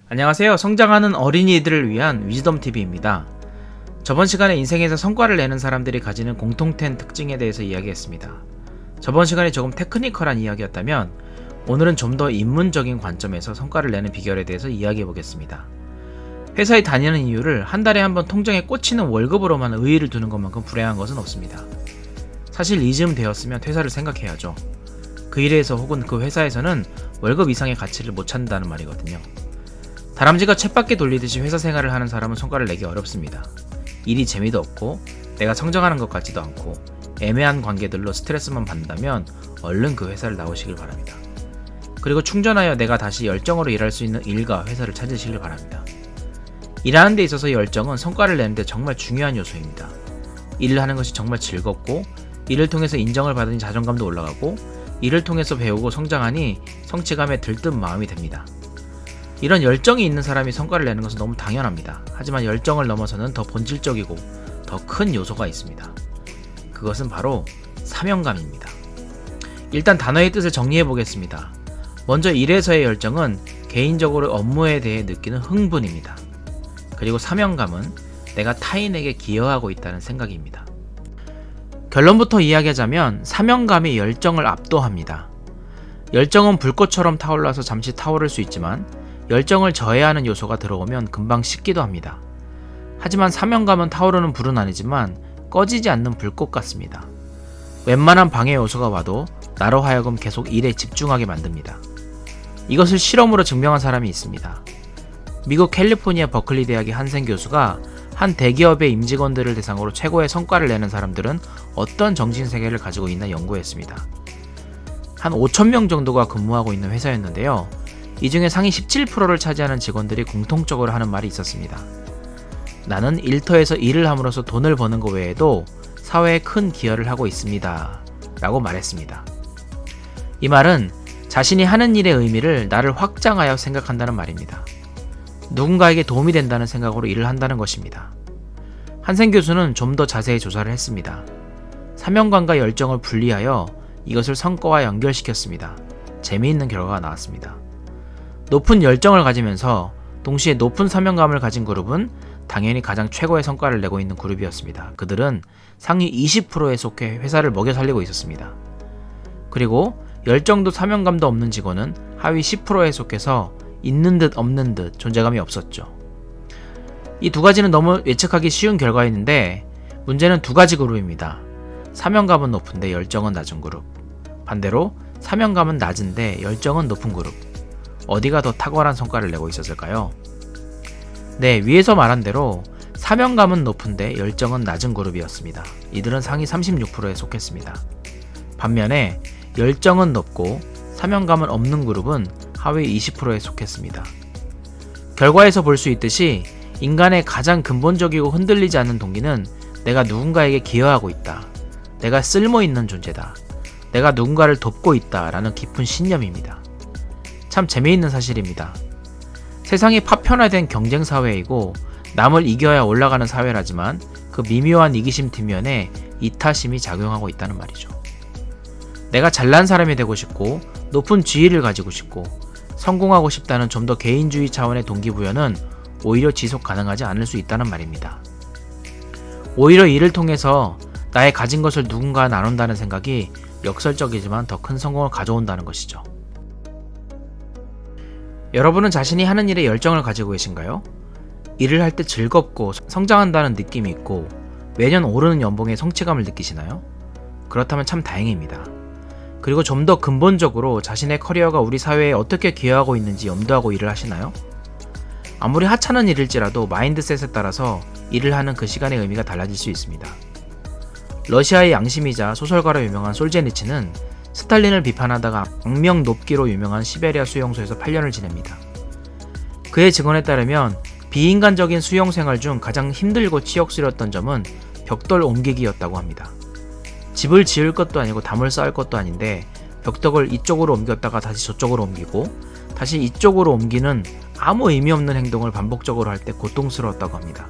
안녕하세요. 성장하는 어린이들을 위한 위즈덤TV입니다. 저번 시간에 인생에서 성과를 내는 사람들이 가지는 공통된 특징에 대해서 이야기했습니다. 저번 시간이 조금 테크니컬한 이야기였다면 오늘은 좀 더 인문적인 관점에서 성과를 내는 비결에 대해서 이야기해 보겠습니다. 회사에 다니는 이유를 한 달에 한 번 통장에 꽂히는 월급으로만 의의를 두는 것만큼 불행한 것은 없습니다. 사실 이쯤 되었으면 퇴사를 생각해야죠. 그 일에서 혹은 그 회사에서는 월급 이상의 가치를 못 찾는다는 말이거든요. 다람쥐가 쳇바퀴 돌리듯이 회사 생활을 하는 사람은 성과를 내기 어렵습니다. 일이 재미도 없고 내가 성장하는 것 같지도 않고 애매한 관계들로 스트레스만 받는다면 얼른 그 회사를 나오시길 바랍니다. 그리고 충전하여 내가 다시 열정으로 일할 수 있는 일과 회사를 찾으시길 바랍니다. 일하는 데 있어서 열정은 성과를 내는 데 정말 중요한 요소입니다. 일을 하는 것이 정말 즐겁고 일을 통해서 인정을 받으니 자존감도 올라가고 일을 통해서 배우고 성장하니 성취감에 들뜬 마음이 됩니다. 이런 열정이 있는 사람이 성과를 내는 것은 너무 당연합니다. 하지만 열정을 넘어서는 더 본질적이고 더 큰 요소가 있습니다. 그것은 바로 사명감입니다. 일단 단어의 뜻을 정리해 보겠습니다. 먼저 일에서의 열정은 개인적으로 업무에 대해 느끼는 흥분입니다. 그리고 사명감은 내가 타인에게 기여하고 있다는 생각입니다. 결론부터 이야기하자면 사명감이 열정을 압도합니다. 열정은 불꽃처럼 타올라서 잠시 타오를 수 있지만 열정을 저해하는 요소가 들어오면 금방 식기도 합니다. 하지만 사명감은 타오르는 불은 아니지만 꺼지지 않는 불꽃 같습니다. 웬만한 방해 요소가 와도 나로 하여금 계속 일에 집중하게 만듭니다. 이것을 실험으로 증명한 사람이 있습니다. 미국 캘리포니아 버클리 대학의 한센 교수가 한 대기업의 임직원들을 대상으로 최고의 성과를 내는 사람들은 어떤 정신세계를 가지고 있나 연구했습니다. 한 5,000명 정도가 근무하고 있는 회사였는데요. 이 중에 상위 17%를 차지하는 직원들이 공통적으로 하는 말이 있었습니다. 나는 일터에서 일을 함으로써 돈을 버는 것 외에도 사회에 큰 기여를 하고 있습니다. 라고 말했습니다. 이 말은 자신이 하는 일의 의미를 나를 확장하여 생각한다는 말입니다. 누군가에게 도움이 된다는 생각으로 일을 한다는 것입니다. 한센 교수는 좀 더 자세히 조사를 했습니다. 사명감과 열정을 분리하여 이것을 성과와 연결시켰습니다. 재미있는 결과가 나왔습니다. 높은 열정을 가지면서 동시에 높은 사명감을 가진 그룹은 당연히 가장 최고의 성과를 내고 있는 그룹이었습니다. 그들은 상위 20%에 속해 회사를 먹여 살리고 있었습니다. 그리고 열정도 사명감도 없는 직원은 하위 10%에 속해서 있는 듯 없는 듯 존재감이 없었죠. 이 두 가지는 너무 예측하기 쉬운 결과였는데 문제는 두 가지 그룹입니다. 사명감은 높은데 열정은 낮은 그룹. 반대로 사명감은 낮은데 열정은 높은 그룹. 어디가 더 탁월한 성과를 내고 있었을까요? 네, 위에서 말한 대로 사명감은 높은데 열정은 낮은 그룹이었습니다. 이들은 상위 36%에 속했습니다. 반면에 열정은 높고 사명감은 없는 그룹은 하위 20%에 속했습니다. 결과에서 볼 수 있듯이 인간의 가장 근본적이고 흔들리지 않는 동기는 내가 누군가에게 기여하고 있다. 내가 쓸모있는 존재다. 내가 누군가를 돕고 있다. 라는 깊은 신념입니다. 참 재미있는 사실입니다. 세상이 파편화된 경쟁 사회이고 남을 이겨야 올라가는 사회라지만 그 미묘한 이기심 뒷면에 이타심이 작용하고 있다는 말이죠. 내가 잘난 사람이 되고 싶고 높은 지위를 가지고 싶고 성공하고 싶다는 좀 더 개인주의 차원의 동기부여는 오히려 지속 가능하지 않을 수 있다는 말입니다. 오히려 이를 통해서 나의 가진 것을 누군가 나눈다는 생각이 역설적이지만 더 큰 성공을 가져온다는 것이죠. 여러분은 자신이 하는 일에 열정을 가지고 계신가요? 일을 할 때 즐겁고 성장한다는 느낌이 있고 매년 오르는 연봉에 성취감을 느끼시나요? 그렇다면 참 다행입니다. 그리고 좀 더 근본적으로 자신의 커리어가 우리 사회에 어떻게 기여하고 있는지 염두하고 일을 하시나요? 아무리 하찮은 일일지라도 마인드셋에 따라서 일을 하는 그 시간의 의미가 달라질 수 있습니다. 러시아의 양심이자 소설가로 유명한 솔제니치는 스탈린을 비판하다가 악명 높기로 유명한 시베리아 수용소에서 8년을 지냅니다. 그의 증언에 따르면 비인간적인 수용 생활 중 가장 힘들고 치욕스러웠던 점은 벽돌 옮기기였다고 합니다. 집을 지을 것도 아니고 담을 쌓을 것도 아닌데 벽돌을 이쪽으로 옮겼다가 다시 저쪽으로 옮기고 다시 이쪽으로 옮기는 아무 의미 없는 행동을 반복적으로 할 때 고통스러웠다고 합니다.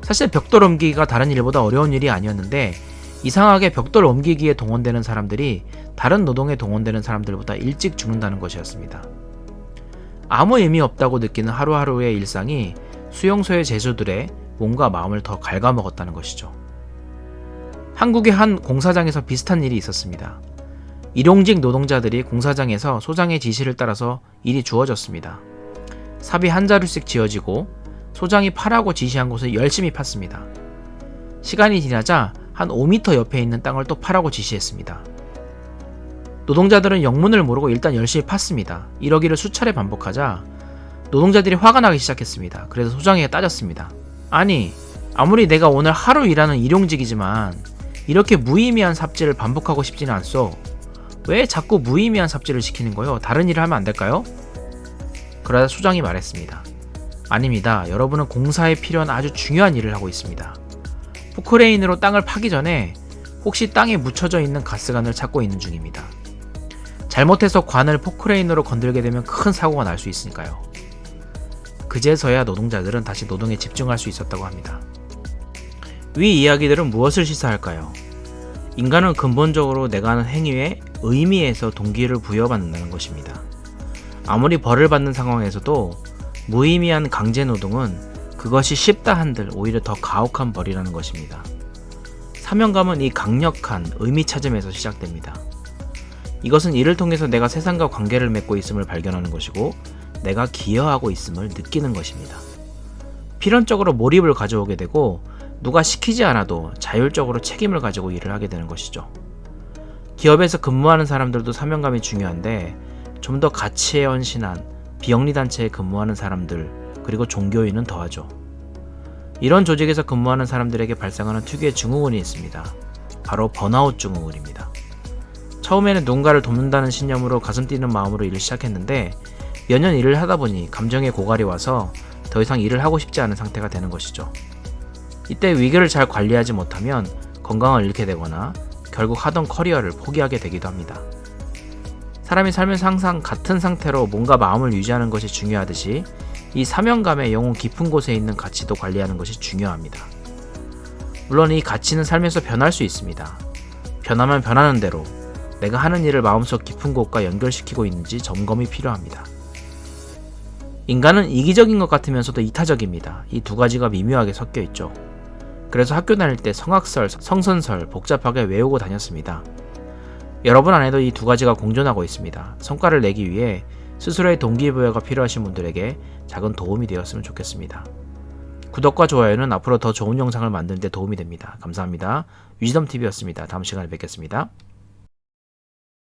사실 벽돌 옮기기가 다른 일보다 어려운 일이 아니었는데 이상하게 벽돌 옮기기에 동원되는 사람들이 다른 노동에 동원되는 사람들보다 일찍 죽는다는 것이었습니다. 아무 의미 없다고 느끼는 하루하루의 일상이 수용소의 제조들의 몸과 마음을 더 갉아먹었다는 것이죠. 한국의 한 공사장에서 비슷한 일이 있었습니다. 일용직 노동자들이 공사장에서 소장의 지시를 따라서 일이 주어졌습니다. 삽이 한 자루씩 지어지고 소장이 파라고 지시한 곳을 열심히 팠습니다. 시간이 지나자 한 5m 옆에 있는 땅을 또 파라고 지시했습니다. 노동자들은 영문을 모르고 일단 열심히 팠습니다. 이러기를 수차례 반복하자 노동자들이 화가 나기 시작했습니다. 그래서 소장에게 따졌습니다. 아니, 아무리 내가 오늘 하루 일하는 일용직이지만 이렇게 무의미한 삽질을 반복하고 싶지는 않소. 왜 자꾸 무의미한 삽질을 시키는 거요? 다른 일을 하면 안 될까요? 그러자 소장이 말했습니다. 아닙니다. 여러분은 공사에 필요한 아주 중요한 일을 하고 있습니다. 포크레인으로 땅을 파기 전에 혹시 땅에 묻혀져 있는 가스관을 찾고 있는 중입니다. 잘못해서 관을 포크레인으로 건들게 되면 큰 사고가 날 수 있으니까요. 그제서야 노동자들은 다시 노동에 집중할 수 있었다고 합니다. 위 이야기들은 무엇을 시사할까요? 인간은 근본적으로 내가 하는 행위에 의미에서 동기를 부여받는다는 것입니다. 아무리 벌을 받는 상황에서도 무의미한 강제노동은 그것이 쉽다 한들 오히려 더 가혹한 벌이라는 것입니다. 사명감은 이 강력한 의미 찾음에서 시작됩니다. 이것은 이를 통해서 내가 세상과 관계를 맺고 있음을 발견하는 것이고 내가 기여하고 있음을 느끼는 것입니다. 필연적으로 몰입을 가져오게 되고 누가 시키지 않아도 자율적으로 책임을 가지고 일을 하게 되는 것이죠. 기업에서 근무하는 사람들도 사명감이 중요한데 좀 더 가치에 헌신한 비영리단체에 근무하는 사람들 그리고 종교인은 더하죠. 이런 조직에서 근무하는 사람들에게 발생하는 특유의 증후군이 있습니다. 바로 번아웃 증후군입니다. 처음에는 누군가를 돕는다는 신념으로 가슴 뛰는 마음으로 일을 시작했는데 몇 년 일을 하다 보니 감정의 고갈이 와서 더 이상 일을 하고 싶지 않은 상태가 되는 것이죠. 이때 위기를 잘 관리하지 못하면 건강을 잃게 되거나 결국 하던 커리어를 포기하게 되기도 합니다. 사람이 살면서 항상 같은 상태로 몸과 마음을 유지하는 것이 중요하듯이 이 사명감의 영혼 깊은 곳에 있는 가치도 관리하는 것이 중요합니다. 물론 이 가치는 삶에서 변할 수 있습니다. 변하면 변하는 대로 내가 하는 일을 마음속 깊은 곳과 연결시키고 있는지 점검이 필요합니다. 인간은 이기적인 것 같으면서도 이타적입니다. 이 두 가지가 미묘하게 섞여 있죠. 그래서 학교 다닐 때 성악설, 성선설 복잡하게 외우고 다녔습니다. 여러분 안에도 이 두 가지가 공존하고 있습니다. 성과를 내기 위해 스스로의 동기부여가 필요하신 분들에게 작은 도움이 되었으면 좋겠습니다. 구독과 좋아요는 앞으로 더 좋은 영상을 만드는 데 도움이 됩니다. 감사합니다. 위즈덤TV였습니다. 다음 시간에 뵙겠습니다.